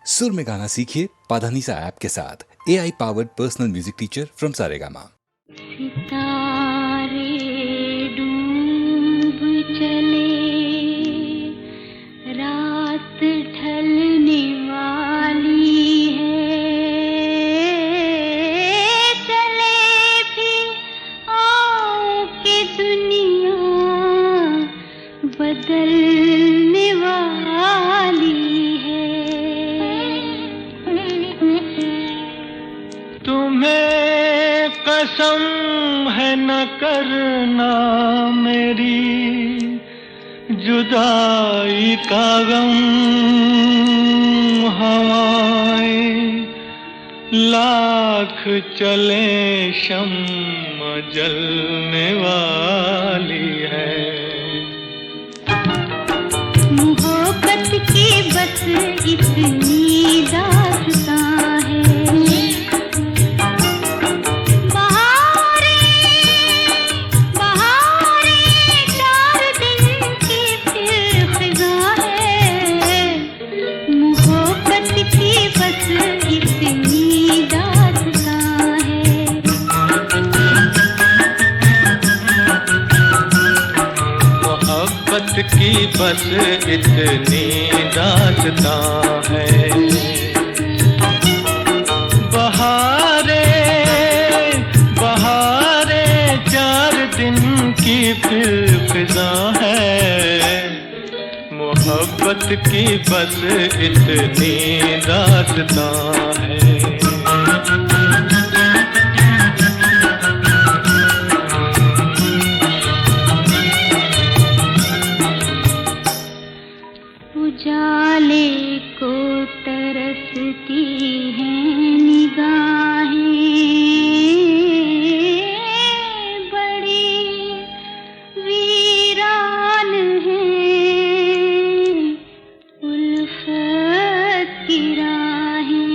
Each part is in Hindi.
सुर में गाना सीखिए पाधानीसा ऐप के साथ। AI powered personal music teacher from Saregama. सितारे डूब चले, रात ढलने वाली है, चले भी आओ के दुनिया बदलने वाली है। तुम्हें कसम है न करना मेरी जुदाई का गम, हवाएं लाख चले शम्म जलने वाली है। मोहब्बत की बस इतनी दास्तां है, की बस इतनी दास्तां है। बहारे बहारे 4 दिन की फिर फिजा है। मोहब्बत की बस इतनी दास्तां है। उजाले को तरसती हैं निगाहें, बड़ी वीरान हैं उल्फत की राहें।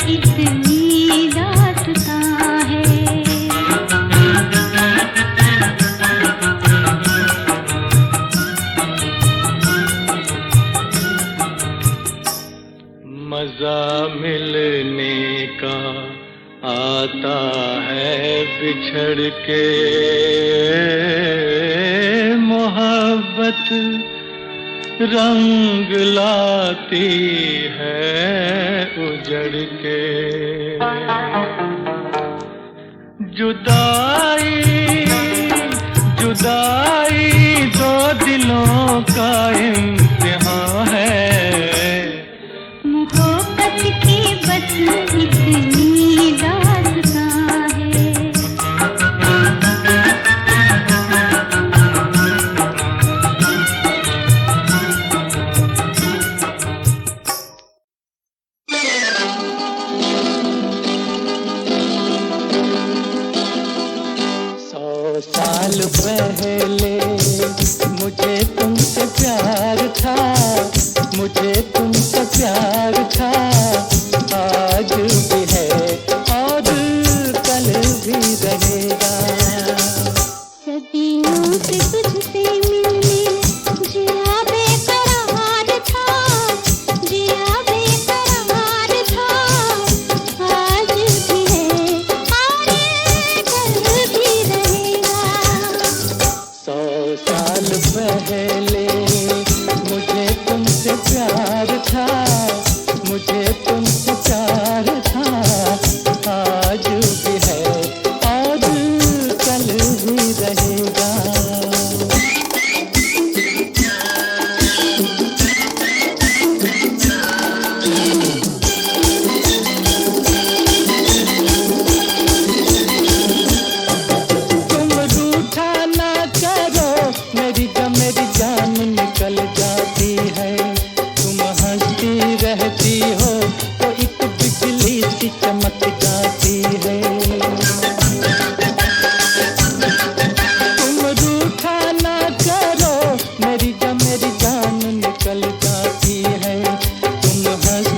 इतनी दास्तां है। मजा मिलने का आता है बिछड़ के, मोहब्बत रंग लाती है उजड़ के। जुदाई जुदाई 2 दिलों का इम्तिहान है। मोहब्बत की बस इतनी दास्तां है। साल पहले मुझे तुमसे प्यार था, मुझे तुमसे प्यार था। आज भी है और कल भी रहेगा। सदियों से तुझसे मिलने जिया बेकरार था, जिया बेकरार था। आज भी है और कल भी रहेगा। 100 साल पहले मुझे तुमसे प्यार था, मुझे तुमसे प्यार था। आज भी है और कल भी रहेगा। तुम रूठा ना करो, मेरी जान निकल जाती है। तुम हंसती रहती हो तो एक बिजली सी चमक जाती है। तुम रूठा ना करो, मेरी जान निकल जाती है। तुम हंस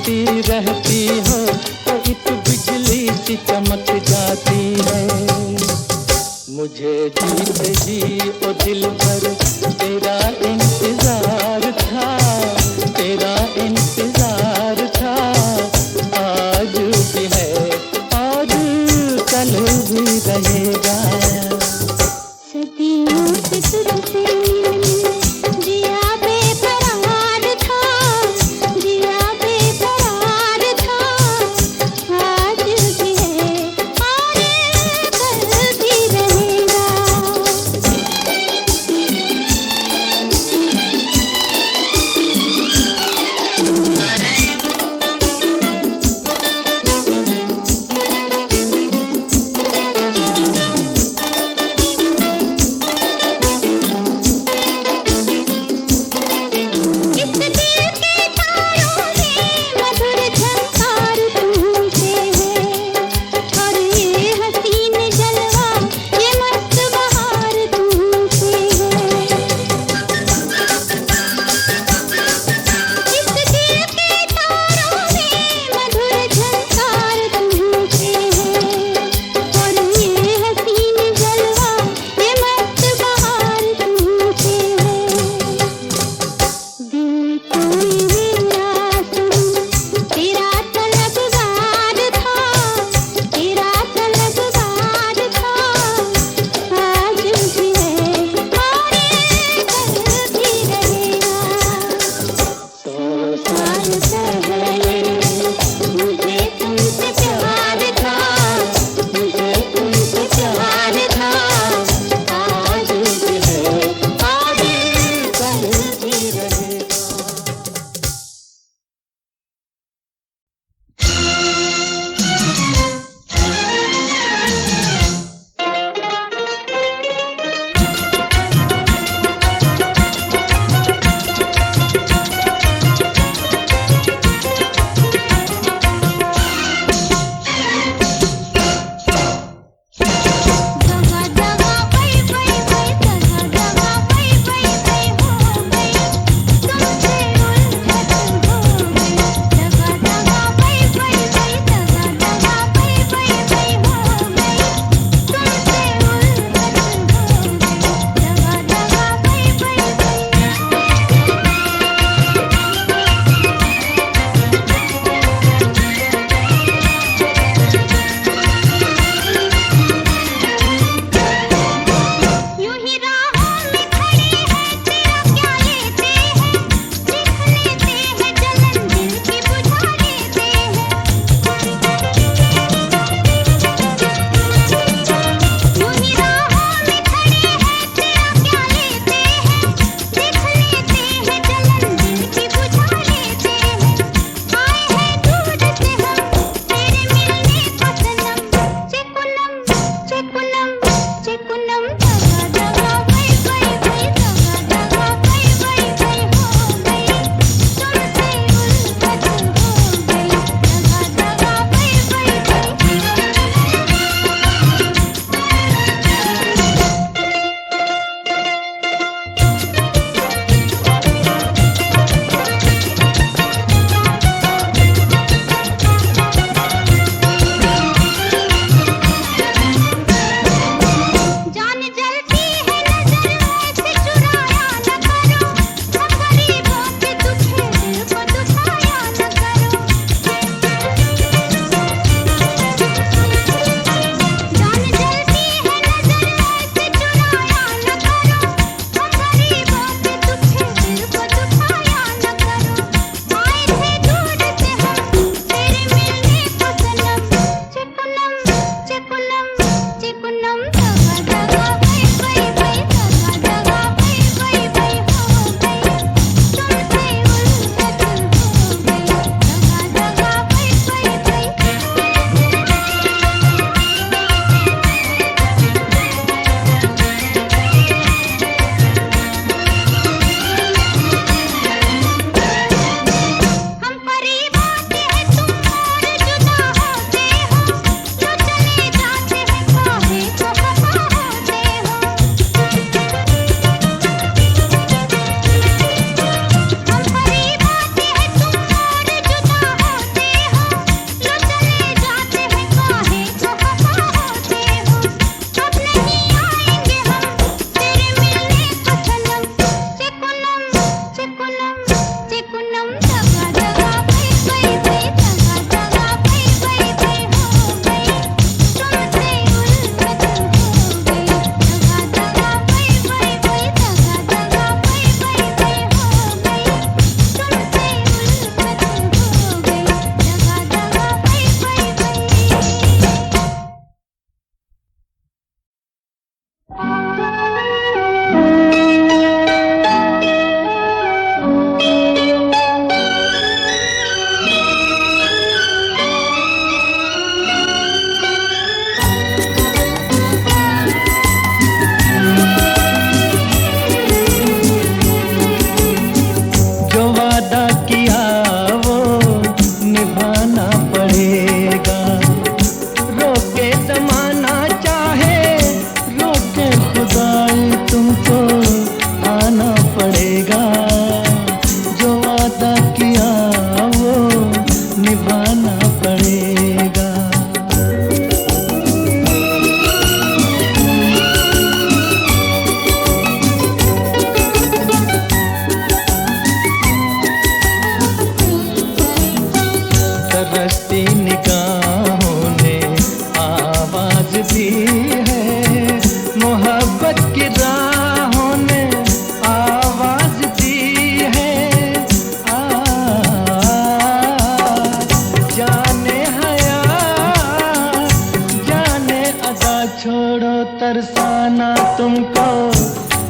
बरसाना तुमको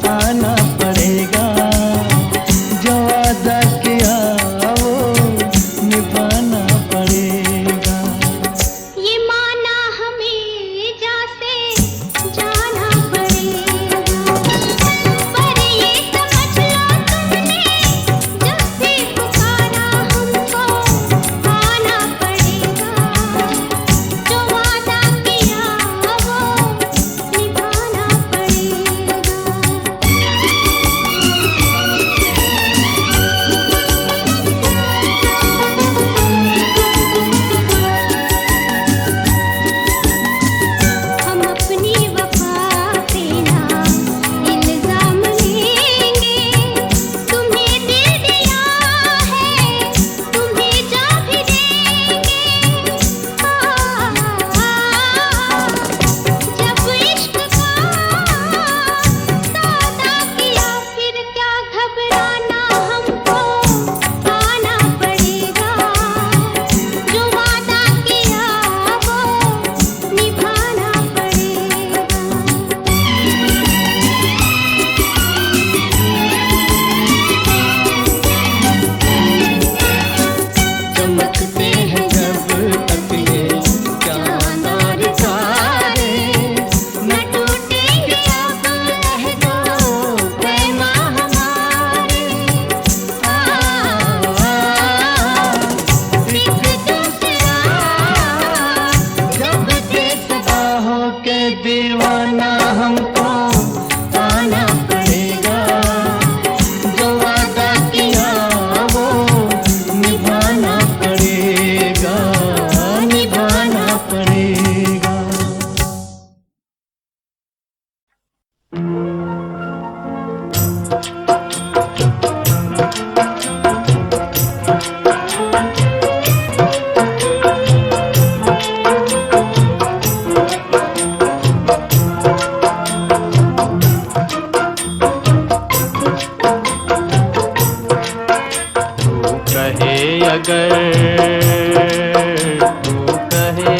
आना पड़ेगा, जो वादा किया वो निभाना पड़ेगा। ये माना हमें जैसे जाना पड़ेगा, पर ये समझ लो तुमने जब भी पुकारा हमको आना पड़ेगा, जो वादा किया वो निभाना पड़ेगा। हम अपनी वफा पे ना इल्जाम लेंगे, तुम्हें दिल दिया है तुम्हें जा भी देंगे। जब इश्क का सौदा किया फिर क्या घबराना, हमको आना पड़ेगा, जो वादा किया वो निभाना पड़ेगा। चमकते हैं जब तक ये चांद और तारे, न टूटेंगे अब लहदो पैमा हमारे। एक दूसरा जब बेसबाहों के दीवाना हमको आना पड़ेगा, जो वादा किया वो निभाना पड़ेगा, निभाना पड़ेगा। तू कहे अगर, तू कहे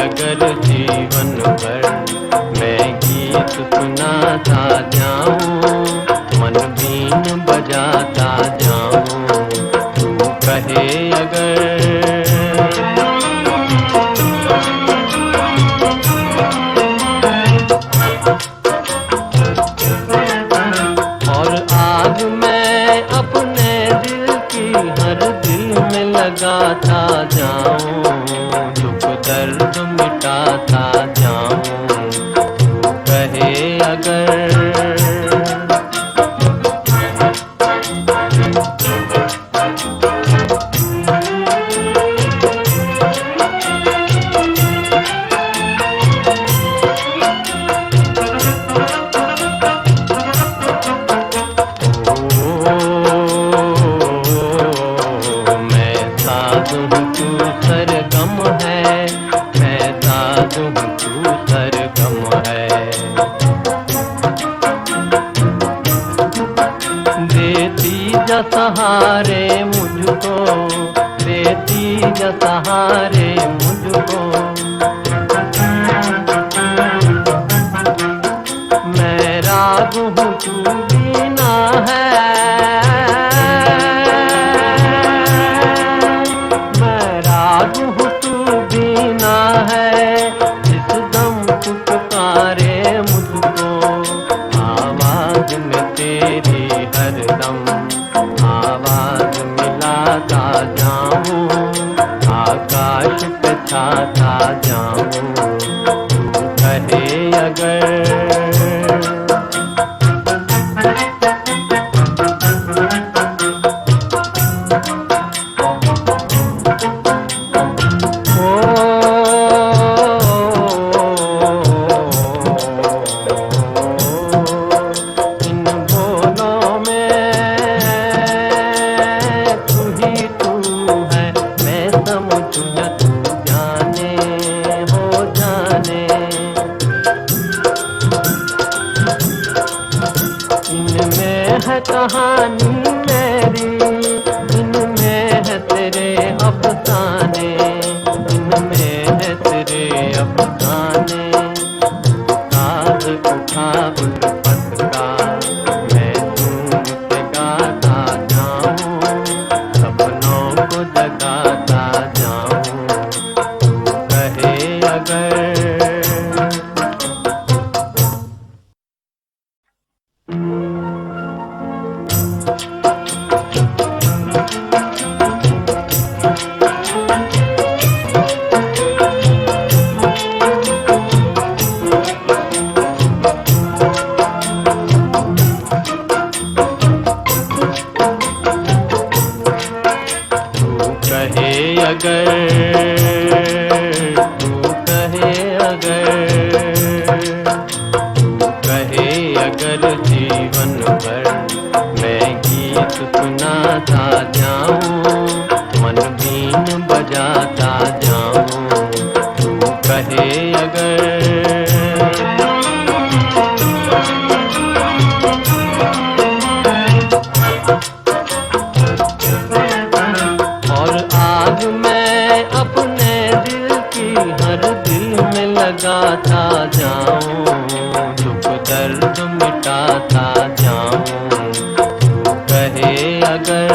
अगर जीवन भर मैं गीत सुनाता जाऊं, मन बीन बजाता जाऊं। तू कहे अगर, और आग मैं अपने दिल की हर दिल में लगाता जाऊं, दुख दर्द मिटाता जाऊं। तू कहे अगर, मैं साज हूँ तू सरगम है, मैं साज हूँ तू सरगम है। देती जा सहारे मुझको, देती जा सहारे मुझको। मैं राग हूँ तू बीना है, मैं राग हूँ तू बीना है। जिस दम तू पुकारे मुझको, आवाज में तेरी हरदम आवाज मिलाता जाऊं, आकाश पे छाता जाऊं। तू कहे अगर, इन बोलों में तू ही तू है, मैं समझूं या तू जाने हो जाने। अगर, तू कहे अगर जीवन भर मैं गीत सुनाता जाऊं, मन बीन बजाता जाऊं, तू कहे अगर। और आग मैं अपने दिल की हर दिल में लगाता जाऊं, दुख दर्द मिटाता जाऊं, तू कहे अगर।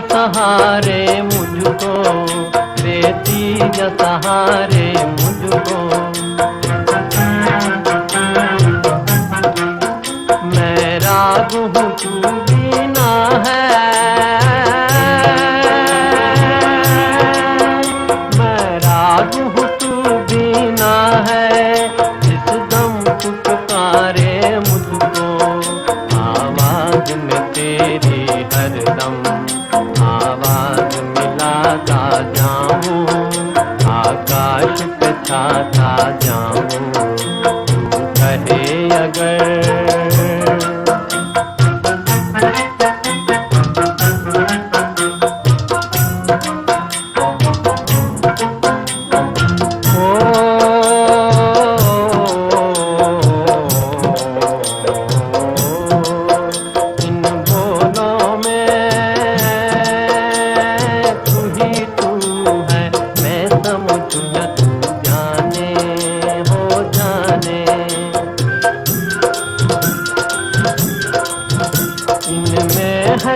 सहारे मुझको, देती जा सहारे मुझको, मैं राग हूँ तू बीना है, मैं राग हूँ तू बीना है, जिस दम तू पुकारे मुझको, आवाज में तेरी हरदम आवाज मिलाता जाऊं, आकाश पे छाता जाऊं, तू कहे अगर।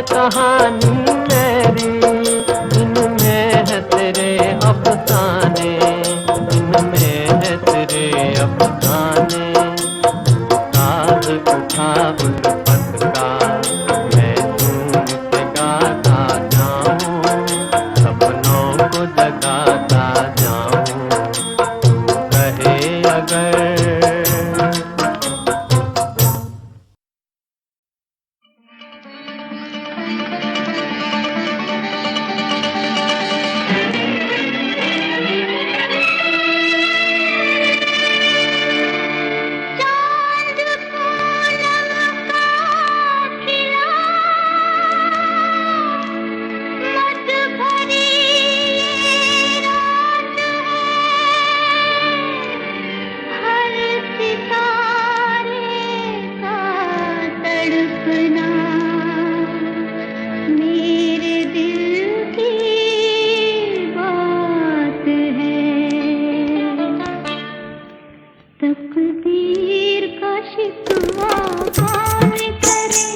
कहानी मेरी इनमें है तेरे अफसाने, इनमें है तेरे अफसाने, साज उठा उल्फत का मैं झूम के गाता जाऊं, सपनों को जगाता जाऊं, तू कहे अगर। तकदीर का शिकवा कौन करे,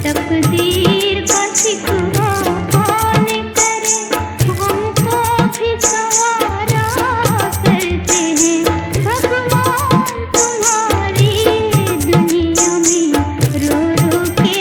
तकदीर का शिकवा कौन करे, हमको भी सवारा करते हैं भगवान तुम्हारी दुनिया में, रो रो के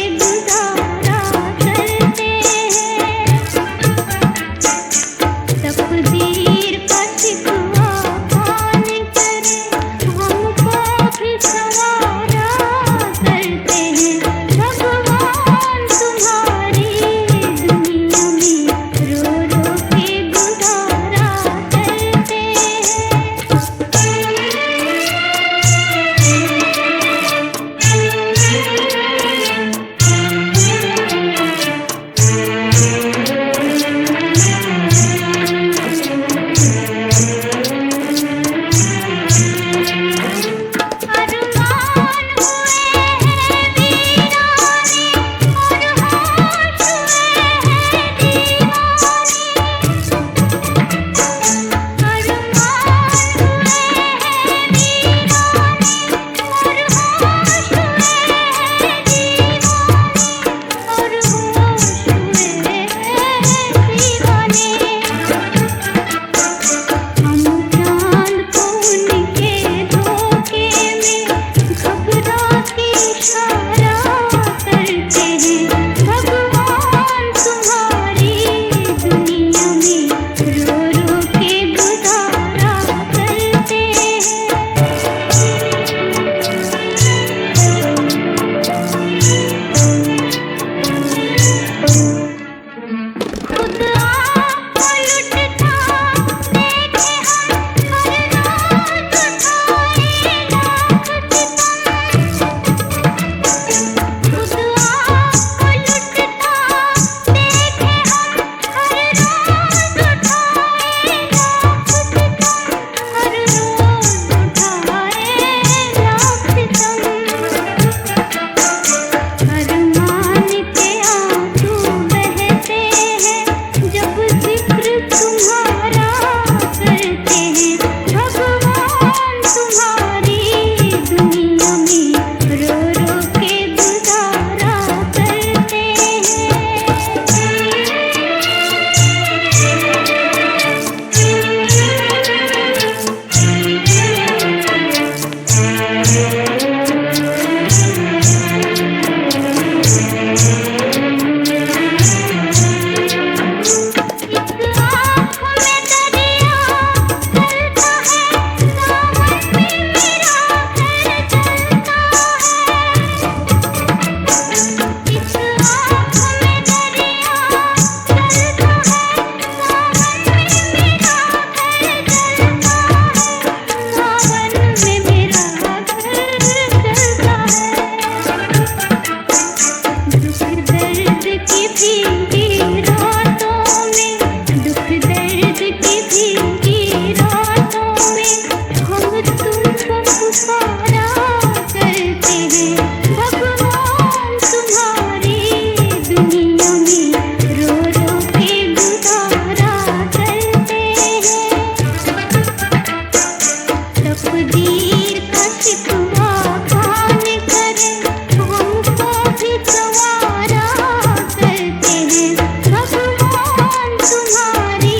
गवारा करते हैं भगवान तुम्हारी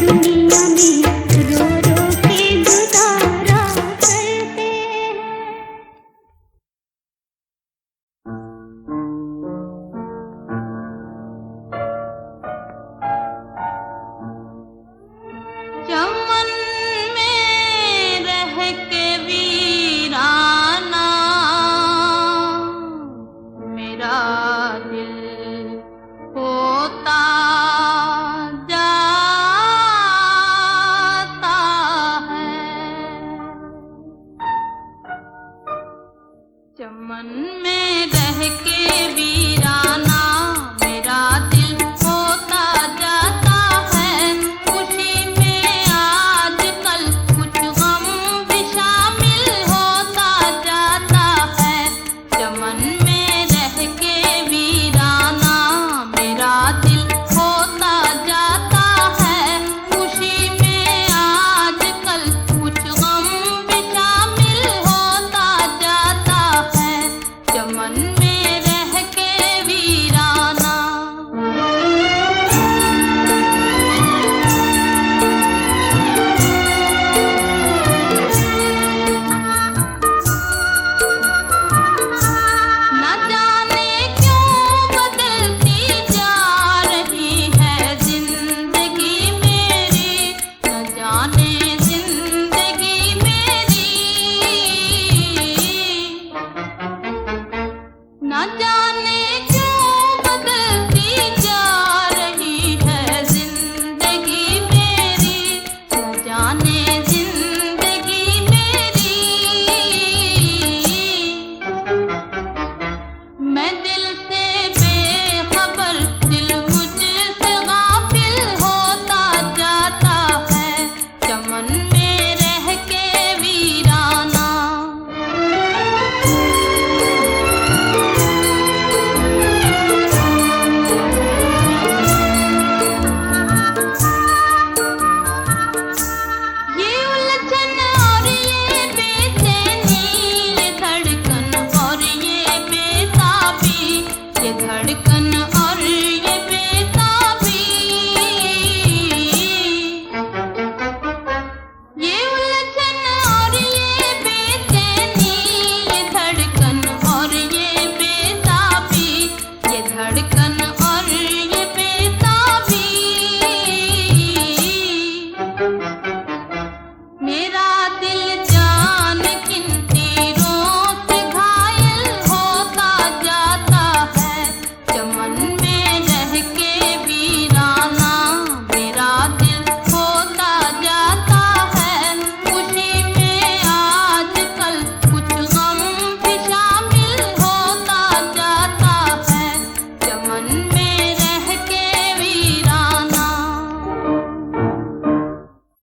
दुनिया में रो रो के गुजारा करते हैं। चमन में रह के वीराना मेरा दिल होता जाता है। चमन में रह के वीराना मेरा दिल होता जाता है। खुशी में आजकल कुछ गम भी शामिल होता जाता है। चमन में रह के वीराना मेरा दिल होता जाता है। खुशी में आजकल कुछ गम भी शामिल होता जाता है। चमन में रह के वीराना। न जाने क्यों बदलती जा रही है जिंदगी मेरी, न जाने जिंदगी मेरी, न जाने